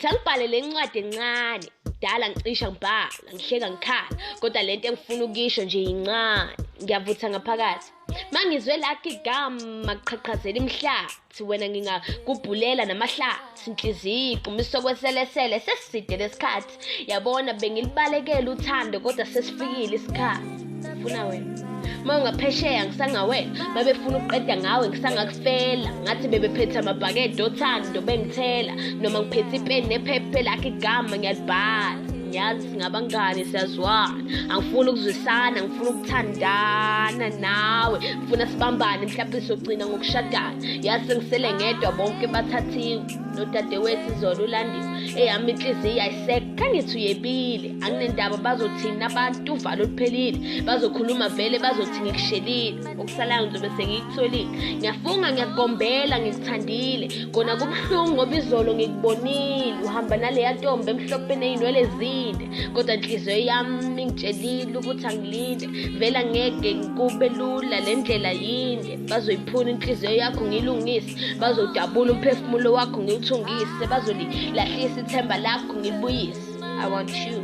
Sangibhale lencwadi encane, dala ngicisha ngibhala, ngihleka ngikhala, kodwa lento engifuna ukisho nje incane, ngiyavutha ngaphakathi. Mangizwe lakhe igama qhaqhazela imhlathi, wena ngingakubhulela namahlathi, inhliziyo iqumisa kweselesele sesiside lesikhathi. Yabona bengilibalekela uthando kodwa sesifikile isikhathi. Ngifuna wena. Mawungaphesheya ngisangawena, babefuna ukuqeda ngawe ngisangakufela, ngathi bebephethe amabhakede othando bengithela, noma ngiphethe ipeni nephephe lakhe igama ngiyalibhala. Ngiyazi singabangani siyazwana, angifuni ukuzwisana, ngifuna ukuthandana nawe, ngifuna sibambane mhlawumbe sogcina ngokushadana. Yazi sengisele ngedwa bonke bathathiwe, nodadewethu izolo ulandiwe, eyami inhliziyo ayisekho, khangithi uyebile. Anginendaba bazothina abantu uvalo luphelile, bazokhuluma vele bazothi ngikushelile, okusalayo ngizobe sengikutholile. Ngiyafunga ngiyagombela ngikuthandile, kona kubuhlungu ngoba izolo ngikubonile uhamba naleya ntombi emhlophe ney'nwele zinde, kodwa inhliziyo yami ngitshelile ukuthi angilinde, vele ngeke kube lula le ndlela yinde. Bazoyiphuna inhliziyo yakho ngiyilungise, bazodabula umphefumulo wakho ngiwuthungise, bazolilahlisa ithemba lakho ngilibuyise. I want you.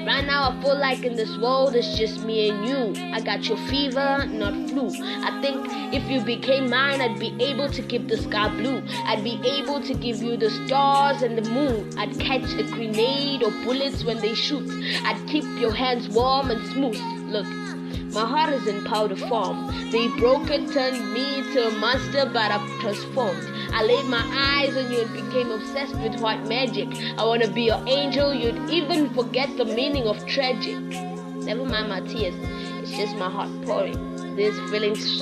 Right now I feel like in this world it's just me and you. I got your fever, not flu. I think if you became mine, I'd be able to keep the sky blue. I'd be able to give you the stars and the moon. I'd catch a grenade or bullets when they shoot. I'd keep your hands warm and smooth. Look, my heart is in powder form. They broke it, turned me to a monster, but I've transformed. I laid my eyes on you and became obsessed with white magic. I wanna be your angel, you'd even forget the meaning of tragic. Never mind my tears, it's just my heart pouring. These feelings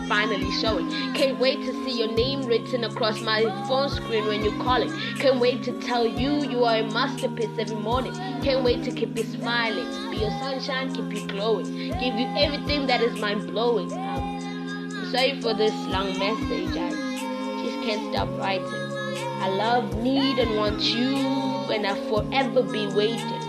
finally showing. Can't wait to see your name written across my phone screen when you're calling. Can't wait to tell you you are a masterpiece every morning. Can't wait to keep you smiling, be your sunshine, keep you glowing, give you everything that is mind-blowing. I'm sorry for this long message, I just can't stop writing. I love, need and want you, and I'll forever be waiting.